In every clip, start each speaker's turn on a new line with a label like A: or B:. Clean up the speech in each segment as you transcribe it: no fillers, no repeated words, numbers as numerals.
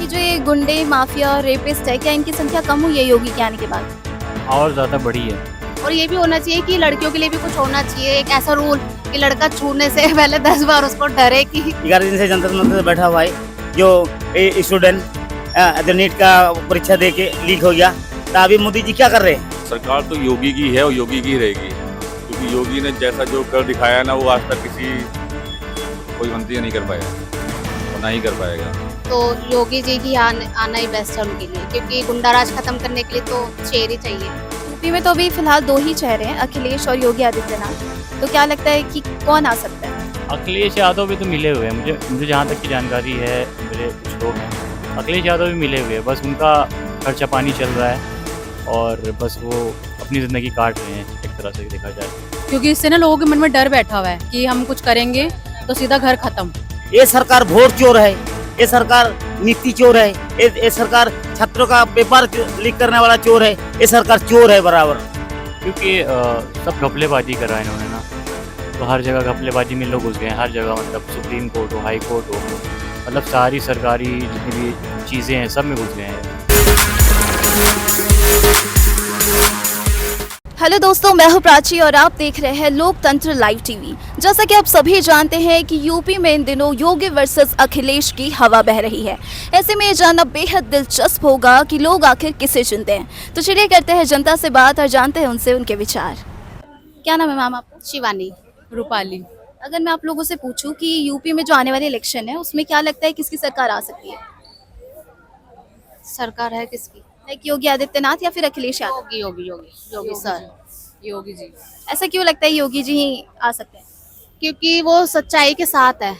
A: कि जो ये गुंडे, माफिया और रेपिस्ट है, क्या इनकी संख्या कम हुई है योगी के आने के बाद?
B: और ज़्यादा बढ़ी है।
C: और ये भी होना चाहिए कि लड़कियों के लिए भी कुछ होना चाहिए, एक ऐसा रूल कि लड़का छूने से पहले 10 बार उसको डरे कि
D: 11 दिन से जंतर मंतर से बैठा हुआ है जो स्टूडेंट जो नीट का परीक्षा दे के लीक हो गया। तो अभी मोदी जी क्या कर रहे हैं?
E: सरकार तो योगी की है और योगी की ही रहेगी, क्योंकि योगी ने जैसा जो कर दिखाया ना वो आज तक कोई मंत्री नहीं कर पाया और ना ही कर पाएगा।
C: तो योगी जी की आना ही बेस्ट है उनके लिए, क्योंकि गुंडाराज खत्म करने के लिए तो चेयर ही चाहिए।
A: यूपी में तो अभी फिलहाल दो ही चेहरे हैं, अखिलेश और योगी आदित्यनाथ। तो क्या लगता है कि कौन आ सकता है?
B: अखिलेश यादव भी तो मिले हुए हैं, मुझे जहाँ तक की जानकारी है, मेरे कुछ लोग हैं, अखिलेश यादव भी मिले हुए हैं। बस उनका खर्चा पानी चल रहा है और बस वो अपनी ज़िंदगी काट रहे हैं एक तरह से देखा जाए,
F: क्योंकि इससे ना लोगों के मन में डर बैठा हुआ है कि हम कुछ करेंगे तो सीधा घर खत्म।
D: ये सरकार वोट चोर है, ये सरकार नीति चोर है, ये सरकार छात्रों का पेपर लीक करने वाला चोर है, ये सरकार चोर है बराबर।
B: क्योंकि सब घपलेबाजी करा है इन्होंने ना, तो हर जगह घपलेबाजी में लोग घुस गए हैं, हर जगह मतलब सुप्रीम कोर्ट हो, हाई कोर्ट हो, मतलब सारी सरकारी जितनी भी चीज़ें हैं सब में घुस गए हैं।
A: हेलो दोस्तों, मैं हूं प्राची और आप देख रहे हैं लोकतंत्र लाइव टीवी। जैसा कि आप सभी जानते हैं कि यूपी में इन दिनों योगी वर्सेस अखिलेश की हवा बह रही है। ऐसे में ये जानना बेहद दिलचस्प होगा कि लोग आखिर किसे चुनते हैं। तो चलिए करते हैं जनता से बात और जानते हैं उनसे उनके विचार। क्या नाम है मैम आपका?
C: शिवानी।
F: रूपाली।
A: अगर मैं आप लोगों से पूछूं कि यूपी में जो आने वाले इलेक्शन है उसमें क्या लगता है किसकी सरकार आ सकती है?
C: सरकार है किसकी?
A: लाइक योगी आदित्यनाथ या फिर अखिलेश यादव?
C: योगी योगी योगी योगी सर।
F: योगी जी।
A: ऐसा क्यों लगता है योगी जी ही आ सकते हैं?
C: क्योंकि वो सच्चाई के साथ है,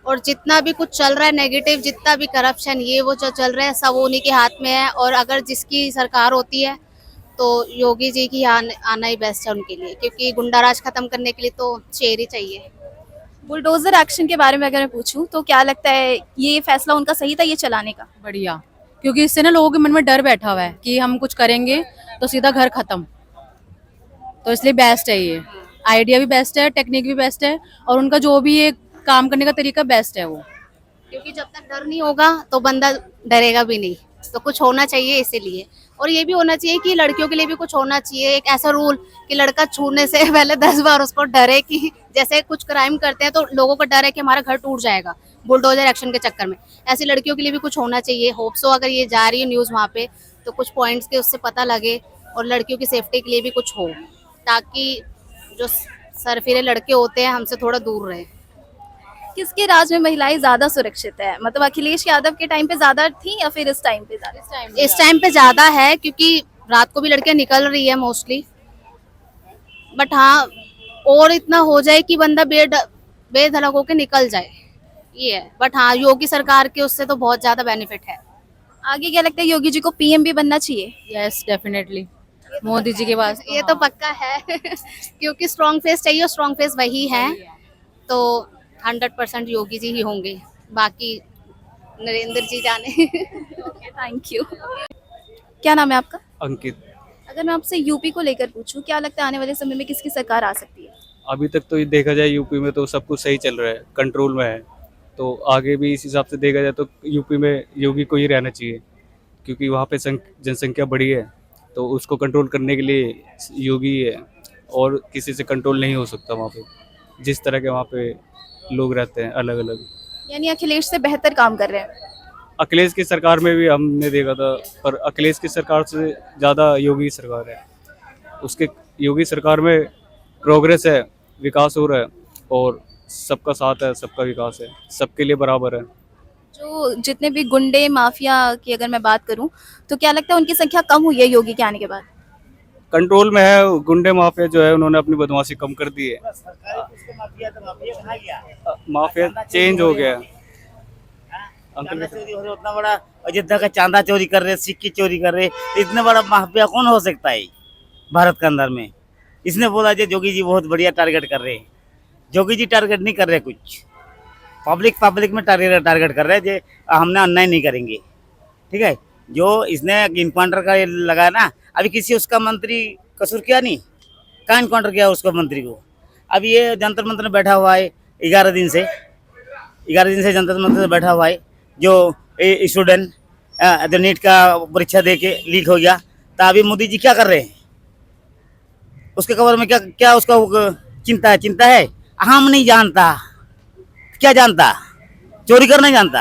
C: और जितना भी कुछ चल रहा है नेगेटिव, जितना भी करप्शन ये वो जो चल रहा है सब उन्हीं के हाथ में है। और अगर जिसकी सरकार होती है तो योगी जी की आना ही बेस्ट है उनके लिए, क्योंकि गुंडाराज खत्म करने के लिए तो चेयर ही चाहिए।
A: बुलडोजर एक्शन के बारे में अगर मैं पूछूं तो क्या लगता है ये फैसला उनका सही था ये चलाने का?
F: बढ़िया, क्योंकि इससे ना लोगों के मन में डर बैठा हुआ है कि हम कुछ करेंगे तो सीधा घर खत्म। तो इसलिए बेस्ट है ये, आइडिया भी बेस्ट है, टेक्निक भी बेस्ट है, और उनका जो भी ये काम करने का तरीका बेस्ट है वो।
C: क्योंकि जब तक डर नहीं होगा तो बंदा डरेगा भी नहीं, तो कुछ होना चाहिए इसीलिए। और ये भी होना चाहिए कि लड़कियों के लिए भी कुछ होना चाहिए, एक ऐसा रूल कि लड़का छूने से पहले 10 बार उसको डरे कि जैसे कुछ क्राइम करते हैं तो लोगों को डर है कि हमारा घर टूट जाएगा बुलडोजर एक्शन के चक्कर में। ऐसी लड़कियों के लिए भी कुछ होना चाहिए। होप सो अगर ये जा रही है न्यूज़ वहाँ पे तो कुछ पॉइंट्स के उससे पता लगे और लड़कियों की सेफ्टी के लिए भी कुछ हो, ताकि जो सरफिरे लड़के होते हैं हमसे थोड़ा दूर रहे।
A: किसके राज में महिलाएं ज्यादा सुरक्षित है? मतलब अखिलेश यादव के टाइम पे ज्यादा थी या फिर इस टाइम पे ज्यादा?
C: इस टाइम पे ज्यादा है, क्योंकि रात को भी लड़कियां निकल रही है मोस्टली। बट हाँ, और इतना हो जाए कि बंदा बेधड़क होके निकल जाए, ये है। बट हाँ, योगी सरकार के उससे तो बहुत ज्यादा बेनिफिट है।
A: आगे क्या लगता है योगी जी को पीएम भी बनना चाहिए?
F: यस, डेफिनेटली मोदी जी के पास
C: ये तो पक्का है क्योंकि स्ट्रॉन्ग फेस चाहिए और स्ट्रॉन्ग फेस वही है, तो 100% योगी जी ही होंगे, बाकी नरेंद्र जी जाने
A: थैंक यू। क्या नाम है आपका?
G: अंकित।
A: अगर मैं आपसे यूपी को लेकर पूछूं, क्या लगता है आने वाले समय में किसकी सरकार आ सकती है?
G: अभी तक तो ये देखा जाए यूपी में तो सब कुछ सही चल रहा है, कंट्रोल में है, तो आगे भी इस हिसाब से देखा जाए तो यूपी में योगी को ही रहना चाहिए, क्योंकि वहाँ पे जनसंख्या बढ़ी है, तो उसको कंट्रोल करने के लिए योगी ही है, और किसी से कंट्रोल नहीं हो सकता वहाँ पे। जिस तरह के वहाँ पे लोग रहते हैं अलग अलग।
A: यानी अखिलेश से बेहतर काम कर रहे हैं?
G: अखिलेश की सरकार में भी हमने देखा था, पर अखिलेश की सरकार से ज़्यादा योगी सरकार है। उसके योगी सरकार में प्रोग्रेस है, विकास हो रहा है, और सबका साथ है, सबका विकास है, सबके लिए बराबर है।
A: जो जितने भी गुंडे माफिया की अगर मैं बात करूं तो क्या लगता है उनकी संख्या कम हुई है योगी के आने के बाद?
G: कंट्रोल में है, गुंडे माफिया जो है उन्होंने अपनी बदमाशी कम कर दी है। माफिया चेंज हो गया है।
D: चांदा चोरी हो रहा है उतना बड़ा, अयोध्या का चांदा चोरी कर रहे, सिक्के चोरी कर रहे, इतना बड़ा माफिया कौन हो सकता है भारत के अंदर में? इसने बोला जो योगी जी बहुत बढ़िया टारगेट कर रहे हैं। योगी जी टारगेट नहीं कर रहे, कुछ पब्लिक में टारगेट कर रहे हैं, जो हमने अन्याय नहीं करेंगे। ठीक है, जो इसने इनकाउंटर का लगाया ना, अभी किसी उसका मंत्री कसूर किया नहीं, कहाँ इनकाउंटर किया उसको मंत्री को? अभी ये जंतर मंतर में बैठा हुआ है 11 दिन से जंतर मंतर में बैठा हुआ है, जो स्टूडेंट जो नीट का परीक्षा दे के लीक हो गया, तो अभी मोदी जी क्या कर रहे हैं? उसके कवर में क्या क्या उसका चिंता है? हम नहीं जानता, क्या जानता? चोरी करना जानता।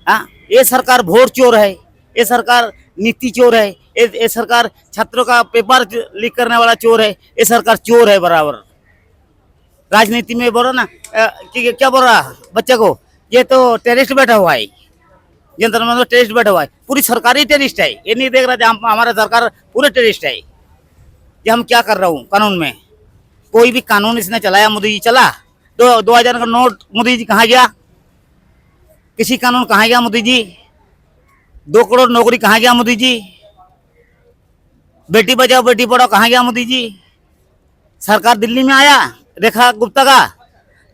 D: हाँ, ये सरकार वोट चोर है, ये सरकार नीति चोर है, ये सरकार छात्रों का पेपर लीक करने वाला चोर है, ये सरकार चोर है बराबर। राजनीति में बोलो ना कि क्या बोल रहा बच्चे को, ये तो टेररिस्ट बैठा हुआ है, जंतर मंतर टेररिस्ट बैठा हुआ है। पूरी सरकार ही टेररिस्ट है, ये नहीं देख रहा हमारा सरकार पूरे टेररिस्ट है। ये हम क्या कर रहा हूँ कानून में? कोई भी कानून इसने चलाया? मोदी जी चला? 2000 का नोट मोदी जी कहाँ गया? किसी कानून कहाँ गया मोदी जी? 2 करोड़ नौकरी कहाँ गया मोदी जी? बेटी बचाओ बेटी पढ़ाओ कहाँ गया मोदी जी? सरकार दिल्ली में आया, रेखा गुप्ता का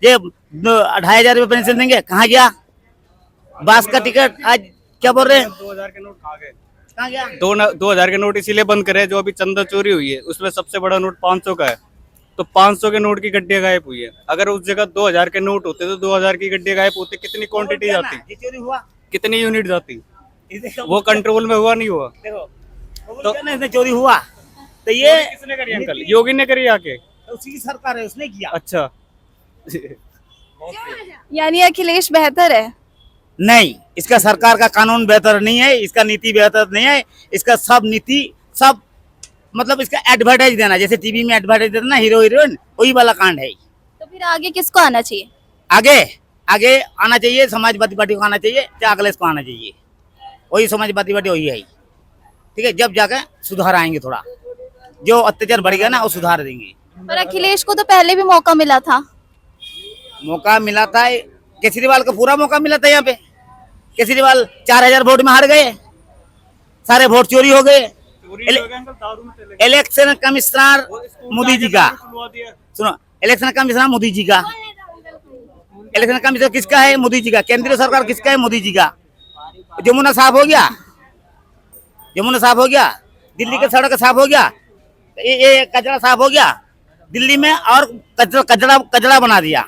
D: ये 2500 रुपये पेंशन देंगे, कहाँ गया? बस का टिकट आज क्या बोल रहे हैं?
G: 2000 के नोट कहाँ गए?
D: कहाँ गया?
G: 2000 के नोट इसीलिए बंद करे जो अभी चंदा चोरी हुई है, उसमें सबसे बड़ा नोट 500 का है, तो 500 के नोट की गड्डियां गायब हुई है। अगर उस जगह 2000 के नोट होते तो 2000 की गड्डियां गायब होते, कितनी क्वांटिटी जाती,
D: ये चोरी हुआ,
G: कितनी यूनिट जाती?
D: ये देखो,
G: वो कंट्रोल में हुआ नहीं हुआ।
D: देखो तो इसने चोरी हुआ, तो ये
G: किसने करी अंकल? योगी ने करी आके?
D: उसी की सरकार है, उसने किया।
G: अच्छा।
A: यानी अखिलेश बेहतर है?
D: नहीं, इसका सरकार का कानून बेहतर नहीं है, इसका नीति बेहतर नहीं है, इसका सब नीति सब मतलब इसका एडवर्टाइज देना, जैसे टीवी में एडवर्टाइज देना ना हीरो हीरोइन, वही वाला कांड है।
A: तो फिर आगे किसको आना चाहिए?
D: आगे आगे आना चाहिए समाजवादी पार्टी को आना चाहिए, या अखिलेश को आना चाहिए। वही समाजवादी पार्टी वही है, ठीक है। जब जाकर सुधार आएंगे, थोड़ा जो अत्याचार बढ़ गया ना वो सुधार देंगे।
A: पर अखिलेश को तो पहले भी मौका मिला था।
D: मौका मिला था, केजरीवाल को पूरा मौका मिला था। यहाँ पे केजरीवाल 4000 वोट में हार गए, सारे वोट चोरी हो गए। इलेक्शन कमिश्नर मोदी जी का, सुनो, इलेक्शन कमिश्नर मोदी जी का, इलेक्शन कमिश्नर किसका है? मोदी जी का। केंद्रीय सरकार किसका है? मोदी जी का। जमुना साफ हो गया, जमुना साफ हो गया, दिल्ली का सड़क साफ हो गया, ये कचरा साफ हो गया दिल्ली में, और कचरा बना दिया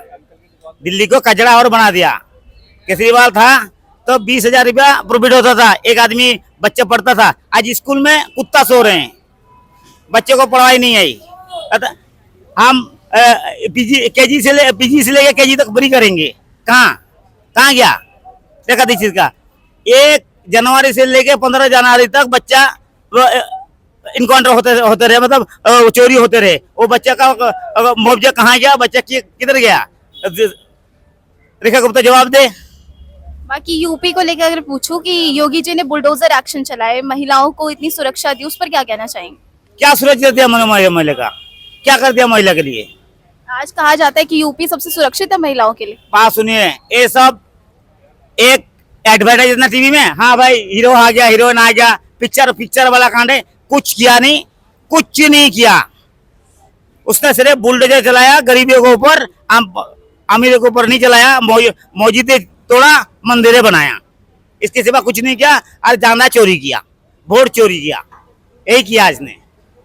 D: दिल्ली को, कचरा और बना दिया। केजरीवाल था तो 20,000 रुपया प्रॉफिट होता था, एक आदमी बच्चा पढ़ता था। आज स्कूल में कुत्ता सो रहे हैं, बच्चे को पढ़ाई नहीं आई। हम पीजी से लेके केजी तक फ्री करेंगे, कहाँ गया? देखा दीजिए का 1 जनवरी से लेके 15 जनवरी तक बच्चा इनकाउंटर होते रहे, मतलब चोरी होते रहे। वो बच्चा का मुआवजा कहाँ गया? बच्चा किधर गया? रेखा गुप्ता जवाब दे।
A: बाकी यूपी को लेकर अगर पूछूं कि योगी जी ने बुलडोजर एक्शन चलाए, महिलाओं को इतनी सुरक्षा दी, उस पर क्या कहना चाहेंगे?
D: क्या सुरक्षा दिया महिला का? क्या कर दिया महिला के लिए?
A: आज कहा जाता है कि यूपी सबसे सुरक्षित है महिलाओं के लिए।
D: बात सुनिए, ये सब एक एडवर्टाइज ना टीवी में, हाँ भाई हीरो आ गया, हीरोइन आ गया, पिक्चर वाला कांड है। कुछ किया नहीं, कुछ नहीं किया। उसने सिर्फ बुलडोजर चलाया गरीबियों के ऊपर, अमीरों के ऊपर नहीं चलाया। मस्जिदें तोड़ा, मंदिरें बनाया, इसके सिवा कुछ नहीं किया। और चांदा चोरी किया, वोट चोरी किया, यही किया इसने,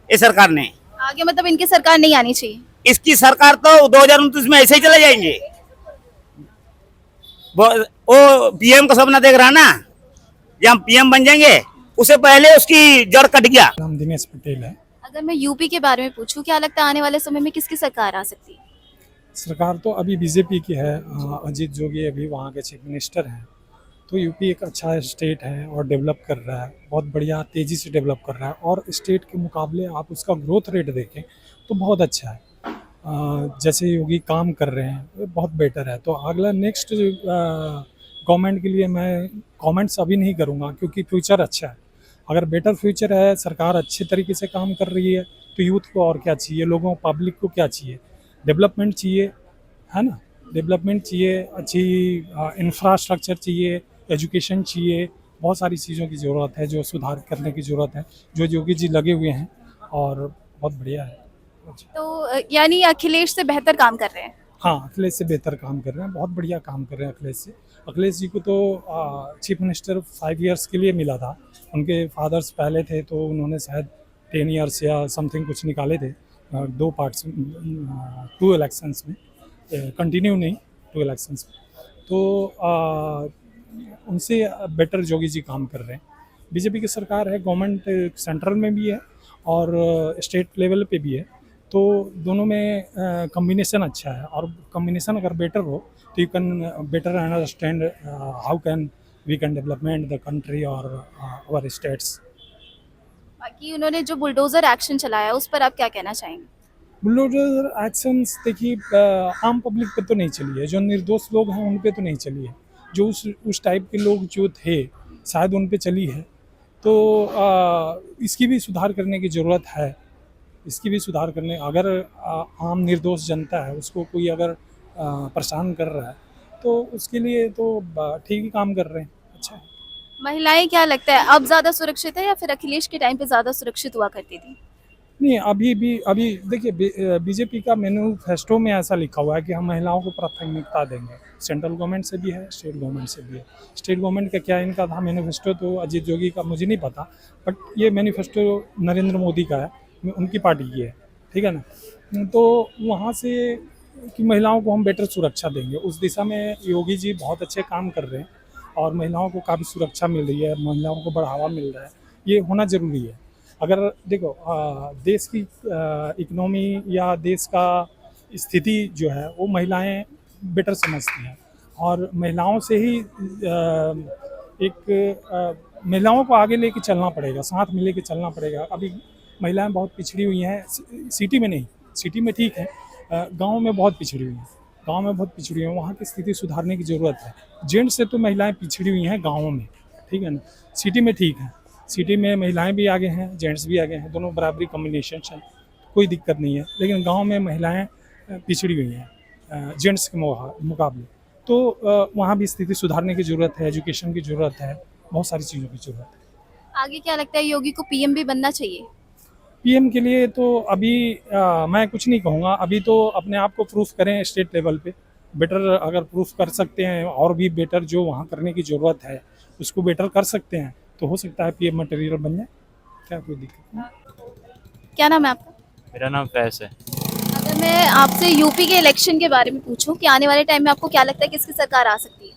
D: ये सरकार ने।
A: आगे मतलब इनकी सरकार नहीं आनी चाहिए।
D: इसकी सरकार तो 2029 में ऐसे ही चले जाएंगे। वो पीएम का सपना देख रहा है ना, जब हम पीएम बन जाएंगे उससे पहले उसकी जड़ कट गया।
H: नाम दिनेश पटेल है।
A: अगर मैं यूपी के बारे में पूछूं, क्या लगता है आने वाले समय में किसकी सरकार आ सकती है?
H: सरकार तो अभी बीजेपी की है, अजीत जोगी अभी वहाँ के चीफ मिनिस्टर हैं। तो यूपी एक अच्छा स्टेट है और डेवलप कर रहा है, बहुत बढ़िया तेज़ी से डेवलप कर रहा है। और स्टेट के मुकाबले आप उसका ग्रोथ रेट देखें तो बहुत अच्छा है। जैसे योगी काम कर रहे हैं बहुत बेटर है। तो अगला नेक्स्ट गवर्नमेंट के लिए मैं कमेंट्स अभी नहीं करूँगा, क्योंकि फ्यूचर अच्छा है। अगर बेटर फ्यूचर है, सरकार अच्छे तरीके से काम कर रही है, तो यूथ को और क्या चाहिए, लोगों पब्लिक को क्या चाहिए? डेवलपमेंट चाहिए, है ना? डेवलपमेंट चाहिए, अच्छी इंफ्रास्ट्रक्चर चाहिए, एजुकेशन चाहिए, बहुत सारी चीज़ों की ज़रूरत है जो सुधार करने की ज़रूरत है, जो योगी जी लगे हुए हैं और बहुत बढ़िया है।
A: तो यानी अखिलेश से बेहतर काम कर रहे हैं।
H: हाँ, अखिलेश से बेहतर काम कर रहे हैं, बहुत बढ़िया काम कर रहे हैं अखिलेश से। अखिलेश जी को तो चीफ मिनिस्टर 5 इयर्स के लिए मिला था। उनके फादर्स पहले थे तो उन्होंने शायद 10 इयर्स या समथिंग कुछ निकाले थे, 2 पार्ट्स, 2 इलेक्शंस में, कंटिन्यू नहीं, 2 इलेक्शंस में। तो उनसे बेटर योगी जी काम कर रहे हैं। बीजेपी की सरकार है, गवर्नमेंट सेंट्रल में भी है और स्टेट लेवल पे भी है, तो दोनों में कम्बिनेशन अच्छा है। और कम्बिनेशन अगर बेटर हो तो you can better understand how can we can development the country और आवर स्टेट्स।
A: बाकी उन्होंने जो बुलडोजर एक्शन चलाया उस पर आप क्या कहना चाहेंगे?
H: बुलडोजर एक्शंस देखिए आम पब्लिक पे तो नहीं चली है, जो निर्दोष लोग हैं उन पे तो नहीं चली है, जो उस टाइप के लोग जो थे शायद उन पे चली है। तो इसकी भी सुधार करने की ज़रूरत है। इसकी भी सुधार करने, अगर आम निर्दोष जनता है उसको कोई अगर परेशान कर रहा है तो उसके लिए तो ठीक ही काम कर रहे हैं, अच्छा है।
A: महिलाएं क्या लगता है अब ज्यादा सुरक्षित है या फिर अखिलेश के टाइम पे ज्यादा सुरक्षित हुआ करती थी?
H: नहीं, अभी देखिए बीजेपी का मैनिफेस्टो में ऐसा लिखा हुआ है कि हम महिलाओं को प्राथमिकता देंगे। सेंट्रल गवर्नमेंट से भी है, स्टेट गवर्नमेंट से भी है। स्टेट गवर्नमेंट का क्या इनका था मैनिफेस्टो, तो अजीत जोगी का मुझे नहीं पता, बट ये मैनिफेस्टो नरेंद्र मोदी का है, उनकी पार्टी की है, ठीक है ना। तो वहाँ से कि महिलाओं को हम बेटर सुरक्षा देंगे, उस दिशा में योगी जी बहुत अच्छे काम कर रहे हैं और महिलाओं को काफ़ी सुरक्षा मिल रही है, महिलाओं को बढ़ावा मिल रहा है, ये होना ज़रूरी है। अगर देखो देश की इकोनॉमी या देश का स्थिति जो है वो महिलाएं बेटर समझती हैं और महिलाओं से ही महिलाओं को आगे लेके चलना पड़ेगा, साथ में लेके चलना पड़ेगा। अभी महिलाएं बहुत पिछड़ी हुई हैं, सिटी में नहीं, सिटी में ठीक है, गांव में बहुत पिछड़ी हुई हैं, गांव में बहुत पिछड़ी हुई हैं, वहाँ की स्थिति सुधारने की ज़रूरत है। जेंट्स से तो महिलाएं पिछड़ी हुई हैं गाँवों में, ठीक है ना। सिटी में ठीक है, सिटी में महिलाएं भी आगे हैं, जेंट्स भी आगे हैं, दोनों बराबरी कॉम्बिनेशन है, कोई दिक्कत नहीं है। लेकिन गांव में महिलाएं पिछड़ी हुई हैं जेंट्स के मुकाबले, तो वहाँ भी स्थिति सुधारने की ज़रूरत है, एजुकेशन की ज़रूरत है, बहुत सारी चीज़ों की ज़रूरत है।
A: आगे क्या लगता है योगी को पीएम भी बनना चाहिए?
H: पीएम के लिए तो अभी मैं कुछ नहीं कहूँगा, अभी तो अपने आप को प्रूफ करें स्टेट लेवल पे, बेटर अगर प्रूफ कर सकते हैं और भी बेटर जो वहाँ करने की ज़रूरत है उसको बेटर कर सकते हैं तो हो सकता है पीएम मटेरियल बन जाए, क्या कोई दिक्कत नहीं।
A: क्या नाम है आपका?
B: मेरा नाम फैज़ है।
A: अगर मैं आपसे यूपी के इलेक्शन के बारे में पूछूं कि आने वाले टाइम में आपको क्या लगता है किसकी सरकार आ सकती है?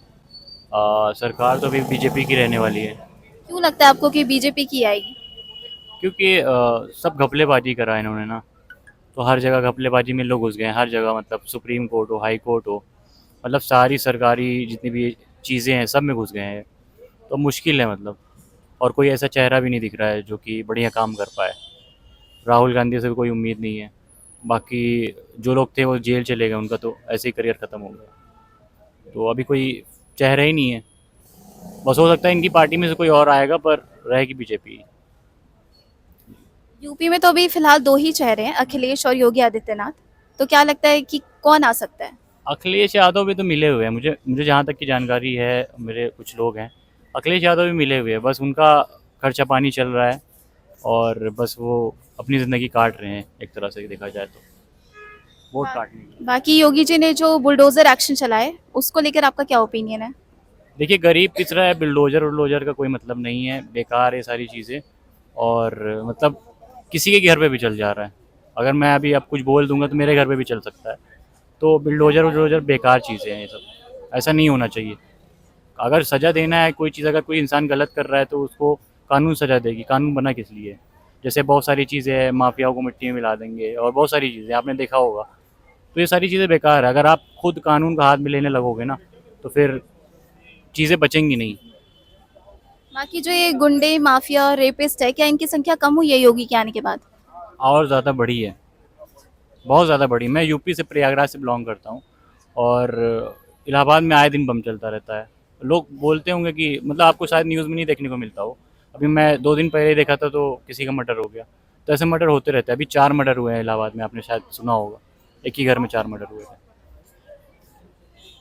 B: सरकार तो अभी बीजेपी की रहने वाली है,
A: क्यों लगता है आपको कि बीजेपी की आएगी?
B: क्योंकि सब घपलेबाजी करा इन्होंने ना, तो हर जगह घपलेबाजी में लोग घुस गए हैं, हर जगह, मतलब सुप्रीम कोर्ट हो, हाई कोर्ट हो, मतलब सारी सरकारी जितनी भी चीज़ें हैं सब में घुस गए हैं, तो मुश्किल है मतलब। और कोई ऐसा चेहरा भी नहीं दिख रहा है जो कि बढ़िया काम कर पाए। राहुल गांधी से भी कोई उम्मीद नहीं है, बाकी जो लोग थे वो जेल चले गए, उनका तो ऐसे ही करियर ख़त्म हो गया, तो अभी कोई चेहरा ही नहीं है। बस हो सकता है इनकी पार्टी में से कोई और आएगा, पर रहेगी बीजेपी।
A: यूपी में तो अभी फिलहाल दो ही चेहरे हैं, अखिलेश और योगी आदित्यनाथ, तो क्या लगता है कि कौन आ सकता है?
B: अखिलेश यादव भी तो मिले हुए हैं, मुझे जहाँ तक की जानकारी है, मेरे कुछ लोग हैं, अखिलेश यादव भी मिले हुए हैं, बस उनका खर्चा पानी चल रहा है और बस वो अपनी ज़िंदगी काट रहे हैं, एक तरह से देखा जाए तो वोट काटने की।
A: बाकी योगी जी ने जो बुलडोजर एक्शन चलाए उसको लेकर आपका क्या ओपिनियन है?
B: देखिए, गरीब पिस रहा है, बुलडोजर का कोई मतलब नहीं है, बेकार है सारी चीज़ें, और मतलब किसी के घर पे भी चल जा रहा है। अगर मैं अभी अब कुछ बोल दूंगा तो मेरे घर पे भी चल सकता है, तो बुलडोजर बेकार चीज़ें हैं ये सब, ऐसा नहीं होना चाहिए। अगर सज़ा देना है कोई चीज़, अगर कोई इंसान गलत कर रहा है तो उसको कानून सज़ा देगी, कानून बना किस लिए? जैसे बहुत सारी चीज़ें हैं, माफियाओं को मिट्टी में मिला देंगे और बहुत सारी चीज़ें आपने देखा होगा, तो ये सारी चीज़ें बेकार है। अगर आप खुद कानून का हाथ में लेने लगोगे ना तो फिर चीज़ें बचेंगी नहीं।
A: बाकी जो ये गुंडे माफिया रेपिस्ट है, क्या इनकी संख्या कम हुई है योगी के आने के बाद?
B: और ज़्यादा बढ़ी है, बहुत ज़्यादा बढ़ी। मैं यूपी से, प्रयागराज से बिलोंग करता हूँ और इलाहाबाद में आए दिन बम चलता रहता है। लोग बोलते होंगे कि मतलब आपको शायद न्यूज़ में नहीं देखने को मिलता हो, अभी मैं 2 दिन पहले देखा था तो किसी का मर्डर हो गया, तो ऐसे मर्डर होते रहते हैं। अभी 4 मर्डर हुए हैं इलाहाबाद में, आपने शायद सुना होगा, एक ही घर में 4 मर्डर हुए थे।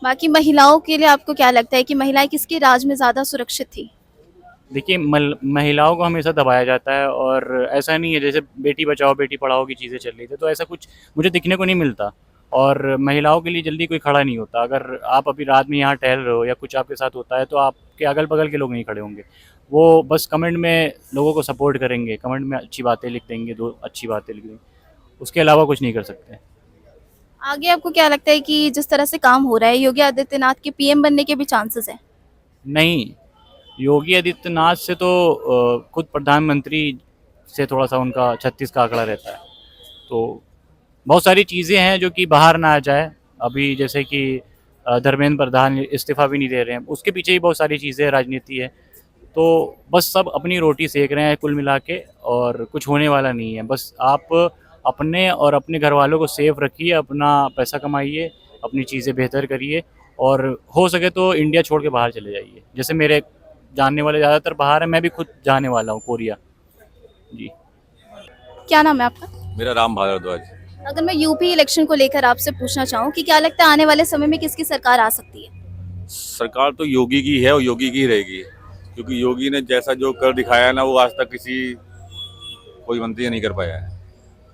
A: बाकी महिलाओं के लिए आपको क्या लगता है कि महिलाएं किसके राज में ज़्यादा सुरक्षित थी?
B: देखिए, महिलाओं को हमेशा दबाया जाता है, और ऐसा नहीं है जैसे बेटी बचाओ बेटी पढ़ाओ की चीज़ें चल रही थी, तो ऐसा कुछ मुझे दिखने को नहीं मिलता, और महिलाओं के लिए जल्दी कोई खड़ा नहीं होता। अगर आप अभी रात में यहाँ टहल रहे हो या कुछ आपके साथ होता है तो आपके अगल बगल के लोग नहीं खड़े होंगे, वो बस कमेंट में लोगों को सपोर्ट करेंगे, कमेंट में अच्छी बातें लिख देंगे, 2 अच्छी बातें लिख देंगे, उसके अलावा कुछ नहीं कर सकते।
A: आगे आपको क्या लगता है कि जिस तरह से काम हो रहा है, योगी आदित्यनाथ के पीएम बनने के भी चांसेस हैं?
B: नहीं, योगी आदित्यनाथ से तो खुद प्रधानमंत्री से थोड़ा सा उनका 36 का आंकड़ा रहता है। तो बहुत सारी चीज़ें हैं जो कि बाहर ना आ जाए। अभी जैसे कि धर्मेंद्र प्रधान इस्तीफ़ा भी नहीं दे रहे हैं, उसके पीछे भी बहुत सारी चीज़ें राजनीति है। तो बस सब अपनी रोटी सेक रहे हैं कुल मिला के, और कुछ होने वाला नहीं है। बस आप अपने और अपने घर वालों को सेफ रखिए, अपना पैसा कमाइए, अपनी चीज़ें बेहतर करिए, और हो सके तो इंडिया छोड़ के बाहर चले जाइए। जैसे मेरे जानने वाले ज़्यादातर बाहर हैं, मैं भी खुद जाने वाला हूँ कोरिया। जी।
A: क्या नाम है आपका?
E: मेरा राम भारद्वाज।
A: अगर मैं यूपी इलेक्शन को लेकर आपसे पूछना चाहूँ कि क्या लगता है आने वाले समय में किसकी सरकार आ सकती है?
E: सरकार तो योगी की है और योगी की ही रहेगी, क्योंकि योगी ने जैसा जो कर दिखाया है ना, वो आज तक कोई मंत्री नहीं कर पाया है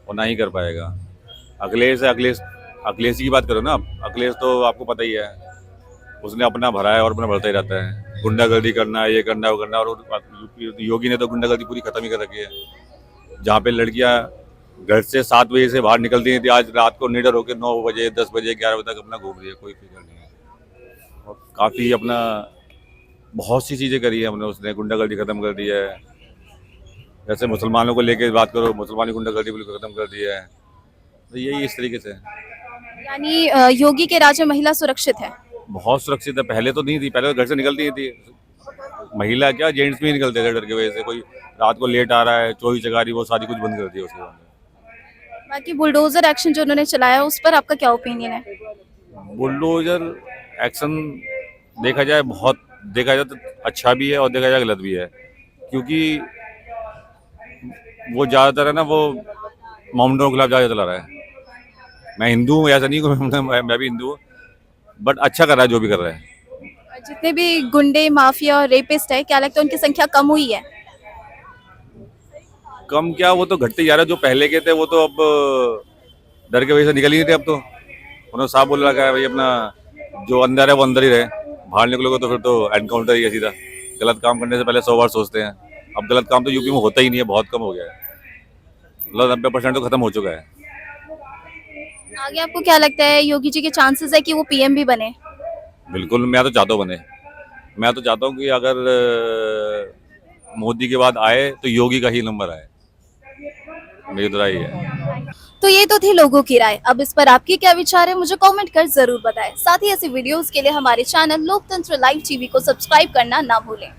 E: और ना ही कर पाएगा। अखिलेश की बात करो ना आप, अखिलेश तो आपको पता ही है, उसने अपना भरा है और अपना भरता ही रहता है। गुंडागर्दी करना, ये करना, वो करना, और योगी ने तो गुंडागर्दी पूरी खत्म ही कर रखी है। जहाँ पे लड़कियाँ घर से 7 बजे से बाहर निकलती थी, आज रात को निडर होकर 9 बजे, 10 बजे, 11 बजे तक अपना घूम रही है, कोई फिक्र नहीं है। और काफ़ी अपना बहुत सी चीज़ें करी है हमने, उसने गुंडागर्दी खत्म कर दी है। जैसे मुसलमानों को लेके बात करो, मुसलमानी गुंडागर्दी बिल्कुल खत्म कर दी है। तो यही इस तरीके से
A: यानी योगी के राज में महिला सुरक्षित है।
E: बहुत सुरक्षित है। पहले तो नहीं थी, पहले तो घर से निकलती ही थी महिला, क्या जेंट्स भी नहीं निकलते थे डर की वजह से। कोई रात को लेट आ रहा है, चोरी चकारी, वो सारी कुछ बंद कर दिया उसके बाद।
A: बाकी बुलडोजर एक्शन जो उन्होंने चलाया उस पर आपका क्या ओपिनियन है?
E: बुलडोजर एक्शन देखा जाए तो अच्छा भी है और देखा जाए गलत भी है, क्योंकि वो ज़्यादातर है ना, वो मोमडों के खिलाफ ज़्यादा चला रहा है। मैं हिंदू हूँ, ऐसा नहीं कि मैं भी हिंदू हूँ, बट अच्छा कर रहा है जो भी कर रहा है।
A: जितने भी गुंडे, माफिया और रेपिस्ट है, क्या लगता है उनकी संख्या कम हुई है?
E: कम क्या, वो तो घटते जा रहे हैं। जो पहले के थे वो तो अब डर के वजह से निकल ही नहीं थे। अब तो उन्होंने साफ बोल रखा है, भाई अपना जो अंदर है वो अंदर ही रहे, बाहर निकलोगे तो फिर तो एनकाउंटर ही है सीधा। गलत काम करने से पहले 100 बार सोचते हैं। अब गलत काम तो यूपी में होता ही नहीं है, बहुत कम हो गया है, मतलब 90% तो खत्म हो चुका है।
A: आगे आपको क्या लगता है योगी जी के चांसेस है कि वो पीएम भी बने?
E: बिल्कुल, मैं तो चाहता हूँ बने। मैं तो चाहता हूँ कि अगर मोदी के बाद आए तो योगी का ही नंबर आए, मेरी तो राय है।
A: तो ये तो थी लोगों की राय। अब इस पर आपके क्या विचार है मुझे कमेंट कर जरूर बताएं। साथ ही ऐसी वीडियोस के लिए हमारे चैनल लोकतंत्र लाइव टीवी को सब्सक्राइब करना ना भूलें।